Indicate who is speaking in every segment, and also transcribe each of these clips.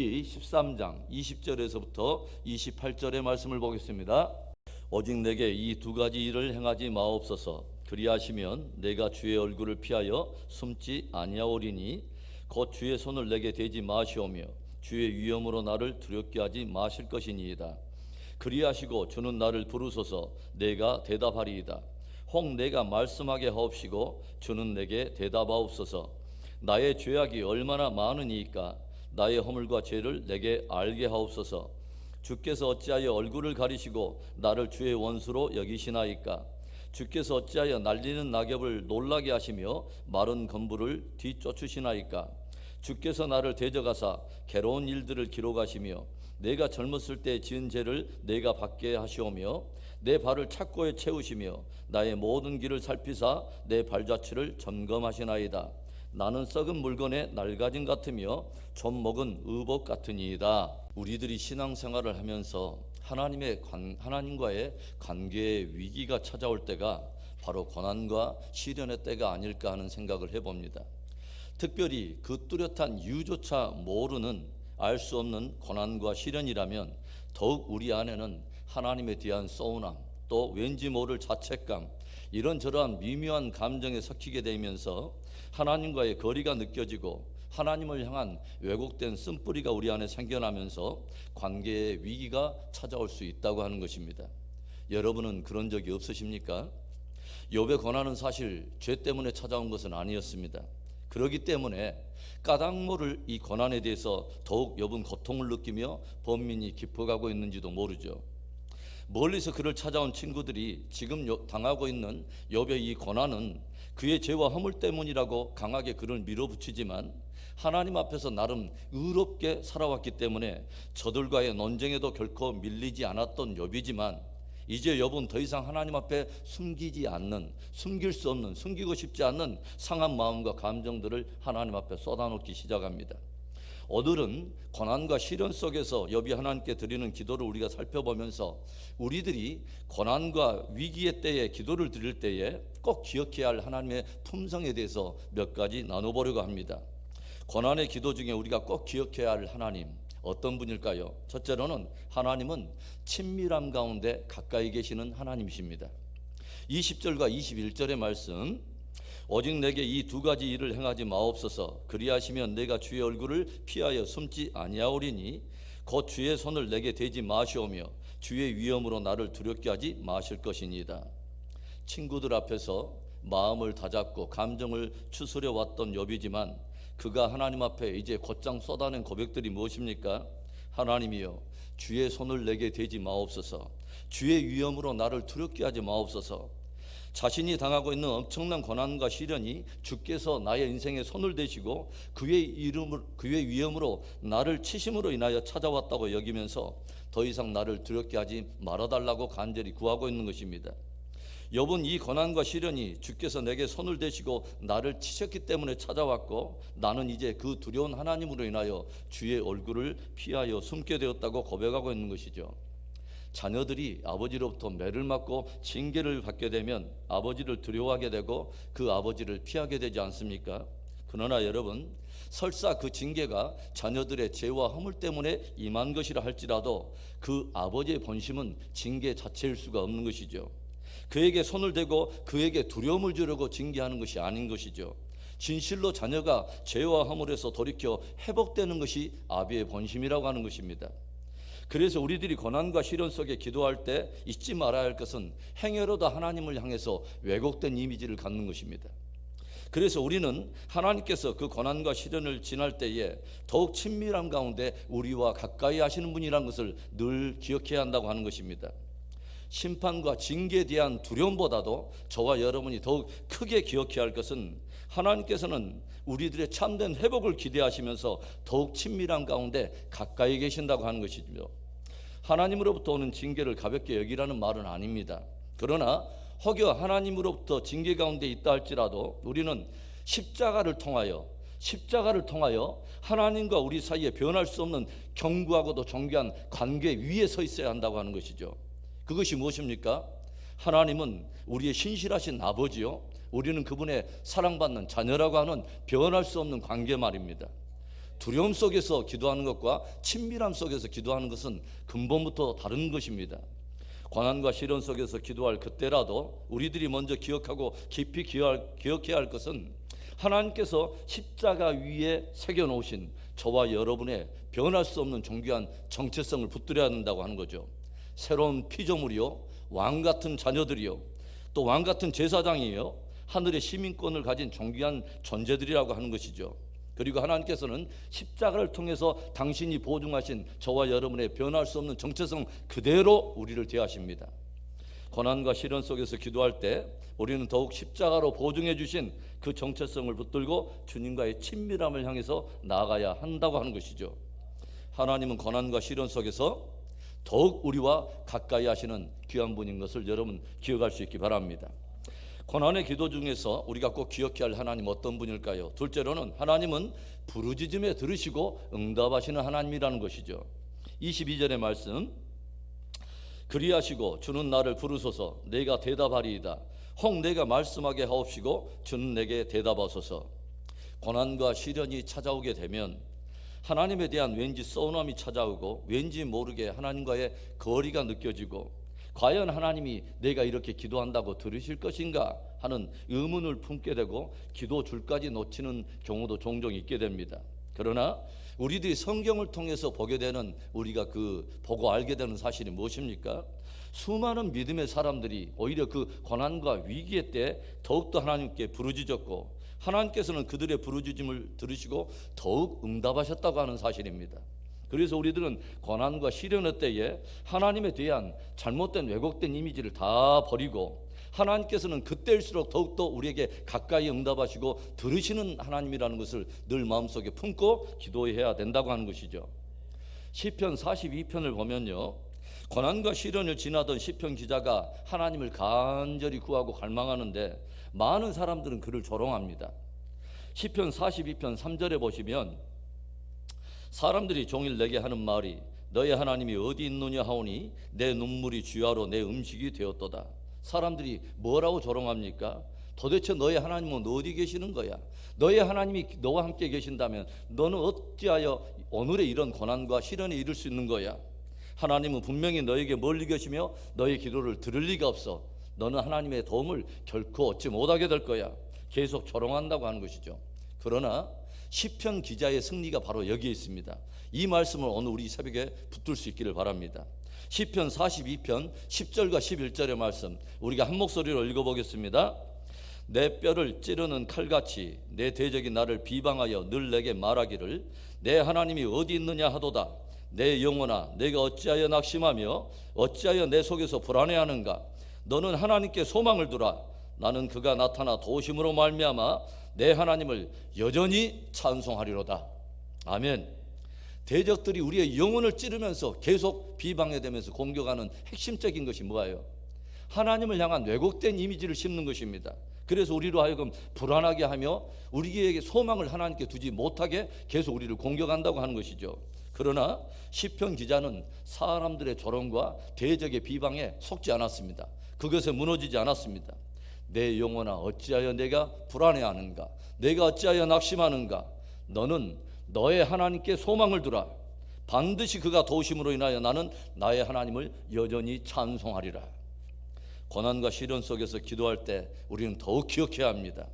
Speaker 1: 신명기 13장 20절에서부터 28절의 말씀을 보겠습니다. 오직 내게 이 두 가지 일을 행하지 마옵소서. 그리하시면 내가 주의 얼굴을 피하여 숨지 아니하오리니 곧 주의 손을 내게 대지 마시오며 주의 위엄으로 나를 두렵게 하지 마실 것이니이다. 그리하시고 주는 나를 부르소서. 내가 대답하리이다. 혹 내가 말씀하게 하옵시고 주는 내게 대답하옵소서. 나의 죄악이 얼마나 많으니이까 나의 허물과 죄를 내게 알게 하옵소서. 주께서 어찌하여 얼굴을 가리시고 나를 주의 원수로 여기시나이까. 주께서 어찌하여 날리는 낙엽을 놀라게 하시며 마른 건물을 뒤쫓으시나이까. 주께서 나를 대적하사 괴로운 일들을 기록하시며 내가 젊었을 때 지은 죄를 내가 받게 하시오며 내 발을 착고에 채우시며 나의 모든 길을 살피사 내 발자취를 점검하시나이다. 나는 썩은 물건에 낡아짐 같으며 좀 먹은 의복 같으니이다. 우리들이 신앙생활을 하면서 하나님과의 관계의 위기가 찾아올 때가 바로 고난과 시련의 때가 아닐까 하는 생각을 해봅니다. 특별히 그 뚜렷한 이유조차 모르는 알 수 없는 고난과 시련이라면 더욱 우리 안에는 하나님에 대한 서운함, 또 왠지 모를 자책감, 이런저러한 미묘한 감정에 섞이게 되면서 하나님과의 거리가 느껴지고 하나님을 향한 왜곡된 쓴뿌리가 우리 안에 생겨나면서 관계의 위기가 찾아올 수 있다고 하는 것입니다. 여러분은 그런 적이 없으십니까? 욥의 고난은 사실 죄 때문에 찾아온 것은 아니었습니다. 그렇기 때문에 까닭 모를 이 고난에 대해서 더욱 욥은 고통을 느끼며 번민이 깊어가고 있는지도 모르죠. 멀리서 그를 찾아온 친구들이 지금 당하고 있는 욥의 이 고난은 그의 죄와 허물 때문이라고 강하게 그를 밀어붙이지만 하나님 앞에서 나름 의롭게 살아왔기 때문에 저들과의 논쟁에도 결코 밀리지 않았던 욥이지만 이제 욥은 더 이상 하나님 앞에 숨길 수 없는, 숨기고 싶지 않는 상한 마음과 감정들을 하나님 앞에 쏟아놓기 시작합니다. 오늘은 고난과 시련 속에서 욥이 하나님께 드리는 기도를 우리가 살펴보면서 우리들이 고난과 위기의 때에 기도를 드릴 때에 꼭 기억해야 할 하나님의 품성에 대해서 몇 가지 나눠보려고 합니다. 고난의 기도 중에 우리가 꼭 기억해야 할 하나님, 어떤 분일까요? 첫째로는 하나님은 친밀함 가운데 가까이 계시는 하나님이십니다. 20절과 21절의 말씀, 오직 내게 이 두 가지 일을 행하지 마옵소서. 그리하시면 내가 주의 얼굴을 피하여 숨지 아니하오리니 곧 주의 손을 내게 대지 마시오며 주의 위엄으로 나를 두렵게 하지 마실 것이니이다. 친구들 앞에서 마음을 다잡고 감정을 추스려 왔던 욥이지만 그가 하나님 앞에 이제 곧장 쏟아낸 고백들이 무엇입니까? 하나님이여, 주의 손을 내게 대지 마옵소서. 주의 위엄으로 나를 두렵게 하지 마옵소서. 자신이 당하고 있는 엄청난 고난과 시련이 주께서 나의 인생에 손을 대시고 그의 위엄으로 나를 치심으로 인하여 찾아왔다고 여기면서 더 이상 나를 두렵게 하지 말아달라고 간절히 구하고 있는 것입니다. 욥은 이 고난과 시련이 주께서 내게 손을 대시고 나를 치셨기 때문에 찾아왔고 나는 이제 그 두려운 하나님으로 인하여 주의 얼굴을 피하여 숨게 되었다고 고백하고 있는 것이죠. 자녀들이 아버지로부터 매를 맞고 징계를 받게 되면 아버지를 두려워하게 되고 그 아버지를 피하게 되지 않습니까? 그러나 여러분, 설사 그 징계가 자녀들의 죄와 허물 때문에 임한 것이라 할지라도 그 아버지의 본심은 징계 자체일 수가 없는 것이죠. 그에게 손을 대고 그에게 두려움을 주려고 징계하는 것이 아닌 것이죠. 진실로 자녀가 죄와 허물에서 돌이켜 회복되는 것이 아비의 본심이라고 하는 것입니다. 그래서 우리들이 고난과 시련 속에 기도할 때 잊지 말아야 할 것은 행여로도 하나님을 향해서 왜곡된 이미지를 갖는 것입니다. 그래서 우리는 하나님께서 그 고난과 시련을 지날 때에 더욱 친밀함 가운데 우리와 가까이 하시는 분이라는 것을 늘 기억해야 한다고 하는 것입니다. 심판과 징계에 대한 두려움보다도 저와 여러분이 더욱 크게 기억해야 할 것은 하나님께서는 우리들의 참된 회복을 기대하시면서 더욱 친밀한 가운데 가까이 계신다고 하는 것이죠. 하나님으로부터 오는 징계를 가볍게 여기라는 말은 아닙니다. 그러나 혹여 하나님으로부터 징계 가운데 있다 할지라도 우리는 십자가를 통하여 하나님과 우리 사이에 변할 수 없는 견고하고도 존귀한 관계 위에 서 있어야 한다고 하는 것이죠. 그것이 무엇입니까? 하나님은 우리의 신실하신 아버지요, 우리는 그분의 사랑받는 자녀라고 하는 변할 수 없는 관계 말입니다. 두려움 속에서 기도하는 것과 친밀함 속에서 기도하는 것은 근본부터 다른 것입니다. 고난과 시련 속에서 기도할 그때라도 우리들이 먼저 기억하고 깊이 기억해야 할 것은 하나님께서 십자가 위에 새겨놓으신 저와 여러분의 변할 수 없는 존귀한 정체성을 붙들어야 한다고 하는 거죠. 새로운 피조물이요, 왕같은 자녀들이요, 또 왕같은 제사장이요, 하늘의 시민권을 가진 존귀한 존재들이라고 하는 것이죠. 그리고 하나님께서는 십자가를 통해서 당신이 보증하신 저와 여러분의 변할 수 없는 정체성 그대로 우리를 대하십니다. 고난과 시련 속에서 기도할 때 우리는 더욱 십자가로 보증해 주신 그 정체성을 붙들고 주님과의 친밀함을 향해서 나아가야 한다고 하는 것이죠. 하나님은 고난과 시련 속에서 더욱 우리와 가까이 하시는 귀한 분인 것을 여러분 기억할 수 있기 바랍니다. 고난의 기도 중에서 우리가 꼭 기억해야 할 하나님 어떤 분일까요? 둘째로는 하나님은 부르짖음에 들으시고 응답하시는 하나님이라는 것이죠. 22절의 말씀, 그리하시고 주는 나를 부르소서 내가 대답하리이다. 혹 내가 말씀하게 하옵시고 주는 내게 대답하소서. 고난과 시련이 찾아오게 되면 하나님에 대한 왠지 서운함이 찾아오고 왠지 모르게 하나님과의 거리가 느껴지고 과연 하나님이 내가 이렇게 기도한다고 들으실 것인가 하는 의문을 품게 되고 기도 줄까지 놓치는 경우도 종종 있게 됩니다. 그러나 우리들이 성경을 통해서 보게 되는, 우리가 보고 알게 되는 사실이 무엇입니까? 수많은 믿음의 사람들이 오히려 그 고난과 위기의 때 더욱더 하나님께 부르짖었고 하나님께서는 그들의 부르짖음을 들으시고 더욱 응답하셨다고 하는 사실입니다. 그래서 우리들은 고난과 시련의 때에 하나님에 대한 잘못된 왜곡된 이미지를 다 버리고 하나님께서는 그때일수록 더욱더 우리에게 가까이 응답하시고 들으시는 하나님이라는 것을 늘 마음속에 품고 기도해야 된다고 하는 것이죠. 시편 42편을 보면요, 고난과 시련을 지나던 시편 기자가 하나님을 간절히 구하고 갈망하는데 많은 사람들은 그를 조롱합니다. 시편 42편 3절에 보시면 사람들이 종일 내게 하는 말이 너의 하나님이 어디 있느냐 하오니 내 눈물이 주야로 내 음식이 되었도다. 사람들이 뭐라고 조롱합니까? 도대체 너의 하나님은 어디 계시는 거야? 너의 하나님이 너와 함께 계신다면 너는 어찌하여 오늘의 이런 고난과 시련에 이를 수 있는 거야? 하나님은 분명히 너에게 멀리 계시며 너의 기도를 들을 리가 없어. 너는 하나님의 도움을 결코 얻지 못하게 될 거야. 계속 조롱한다고 하는 것이죠. 그러나 시편 기자의 승리가 바로 여기에 있습니다. 이 말씀을 오늘 우리 새벽에 붙들 수 있기를 바랍니다. 시편 42편 10절과 11절의 말씀 우리가 한 목소리로 읽어보겠습니다. 내 뼈를 찌르는 칼같이 내 대적이 나를 비방하여 늘 내게 말하기를 내 하나님이 어디 있느냐 하도다. 내 영혼아 내가 어찌하여 낙심하며 어찌하여 내 속에서 불안해하는가. 너는 하나님께 소망을 두라. 나는 그가 나타나 도우심으로 말미암아 내 하나님을 여전히 찬송하리로다. 아멘. 대적들이 우리의 영혼을 찌르면서 계속 비방해대면서 공격하는 핵심적인 것이 뭐예요? 하나님을 향한 왜곡된 이미지를 심는 것입니다. 그래서 우리로 하여금 불안하게 하며 우리에게 소망을 하나님께 두지 못하게 계속 우리를 공격한다고 하는 것이죠. 그러나 시편 기자는 사람들의 조롱과 대적의 비방에 속지 않았습니다. 그것에 무너지지 않았습니다. 내 영혼아 어찌하여 내가 불안해하는가? 내가 어찌하여 낙심하는가? 너는 너의 하나님께 소망을 두라. 반드시 그가 도우심으로 인하여 나는 나의 하나님을 여전히 찬송하리라. 고난과 시련 속에서 기도할 때 우리는 더욱 기억해야 합니다.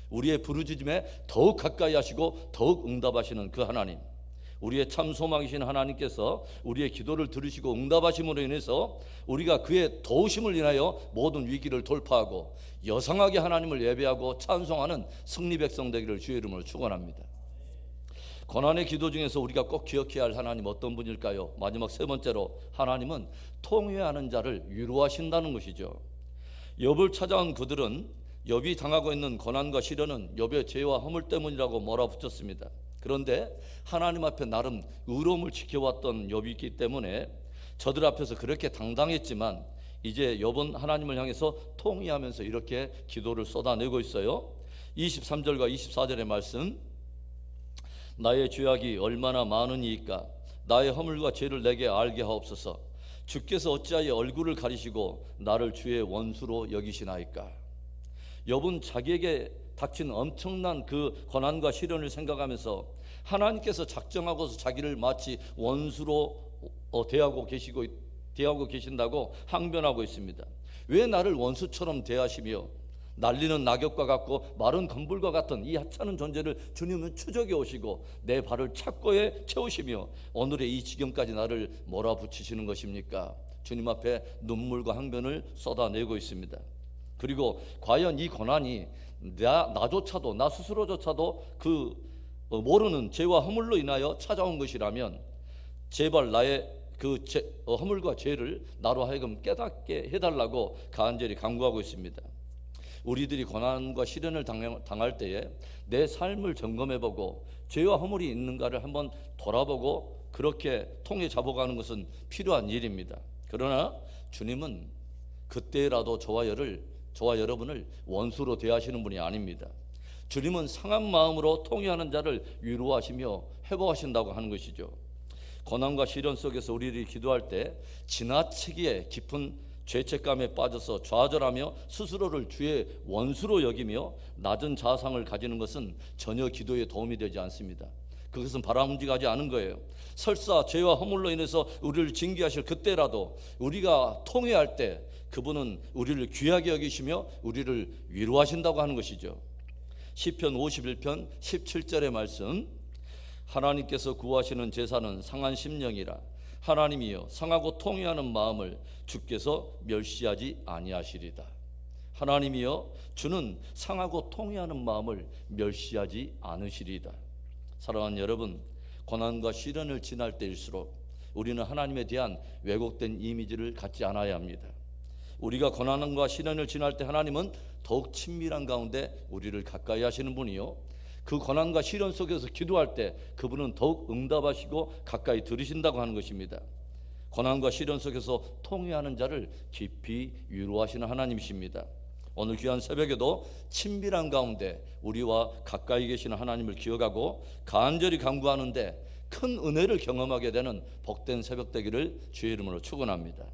Speaker 1: 우리의 부르짖음에 더욱 가까이 하시고 더욱 응답하시는 그 하나님, 우리의 참 소망이신 하나님께서 우리의 기도를 들으시고 응답하심으로 인해서 우리가 그의 도우심을 인하여 모든 위기를 돌파하고 여성하게 하나님을 예배하고 찬송하는 승리 백성 되기를 주의 이름으로 축원합니다. 고난의 기도 중에서 우리가 꼭 기억해야 할 하나님 어떤 분일까요? 마지막 세 번째로 하나님은 통회하는 자를 위로하신다는 것이죠. 욥을 찾아온 그들은 욥이 당하고 있는 고난과 시련은 욥의 죄와 허물 때문이라고 몰아붙였습니다. 그런데 하나님 앞에 나름 의로움을 지켜왔던 욥이 있기 때문에 저들 앞에서 그렇게 당당했지만 이제 욥은 하나님을 향해서 통회하면서 이렇게 기도를 쏟아내고 있어요. 23절과 24절의 말씀, 나의 죄악이 얼마나 많으니이까 나의 허물과 죄를 내게 알게 하옵소서. 주께서 어찌하여 얼굴을 가리시고 나를 주의 원수로 여기시나이까. 욥은 자기에게 닥친 엄청난 그 고난과 시련을 생각하면서 하나님께서 작정하고서 자기를 마치 원수로 대하고 계신다고 항변하고 있습니다. 왜 나를 원수처럼 대하시며 날리는 낙엽과 같고 마른 건불과 같은 이 하찮은 존재를 주님은 추적해 오시고 내 발을 착고에 채우시며 오늘의 이 지경까지 나를 몰아붙이시는 것입니까? 주님 앞에 눈물과 항변을 쏟아내고 있습니다. 그리고 과연 이 고난이 나조차도, 나 스스로조차도 그 모르는 죄와 허물로 인하여 찾아온 것이라면 제발 나의 그 허물과 죄를 나로 하여금 깨닫게 해달라고 간절히 간구하고 있습니다. 우리들이 고난과 시련을 당할 때에 내 삶을 점검해보고 죄와 허물이 있는가를 한번 돌아보고 그렇게 통해 잡아가는 것은 필요한 일입니다. 그러나 주님은 그때라도 저와 여러분을 원수로 대하시는 분이 아닙니다. 주님은 상한 마음으로 통회하는 자를 위로하시며 회복하신다고 하는 것이죠. 고난과 시련 속에서 우리들이 기도할 때 지나치게 깊은 죄책감에 빠져서 좌절하며 스스로를 주의 원수로 여기며 낮은 자상을 가지는 것은 전혀 기도에 도움이 되지 않습니다. 그것은 바람직하지 않은 거예요. 설사 죄와 허물로 인해서 우리를 징계하실 그때라도 우리가 통회할 때 그분은 우리를 귀하게 여기시며 우리를 위로하신다고 하는 것이죠. 시편 51편 17절의 말씀, 하나님께서 구하시는 제사는 상한 심령이라 하나님이여 상하고 통회하는 마음을 주께서 멸시하지 아니하시리다. 하나님이여 주는 상하고 통회하는 마음을 멸시하지 않으시리다. 사랑하는 여러분, 고난과 시련을 지날 때일수록 우리는 하나님에 대한 왜곡된 이미지를 갖지 않아야 합니다. 우리가 고난과 시련을 지날 때 하나님은 더욱 친밀한 가운데 우리를 가까이 하시는 분이요, 그 고난과 시련 속에서 기도할 때 그분은 더욱 응답하시고 가까이 들으신다고 하는 것입니다. 고난과 시련 속에서 통회하는 자를 깊이 위로하시는 하나님이십니다. 오늘 귀한 새벽에도 친밀한 가운데 우리와 가까이 계시는 하나님을 기억하고 간절히 간구하는데 큰 은혜를 경험하게 되는 복된 새벽 되기를 주의 이름으로 축원합니다.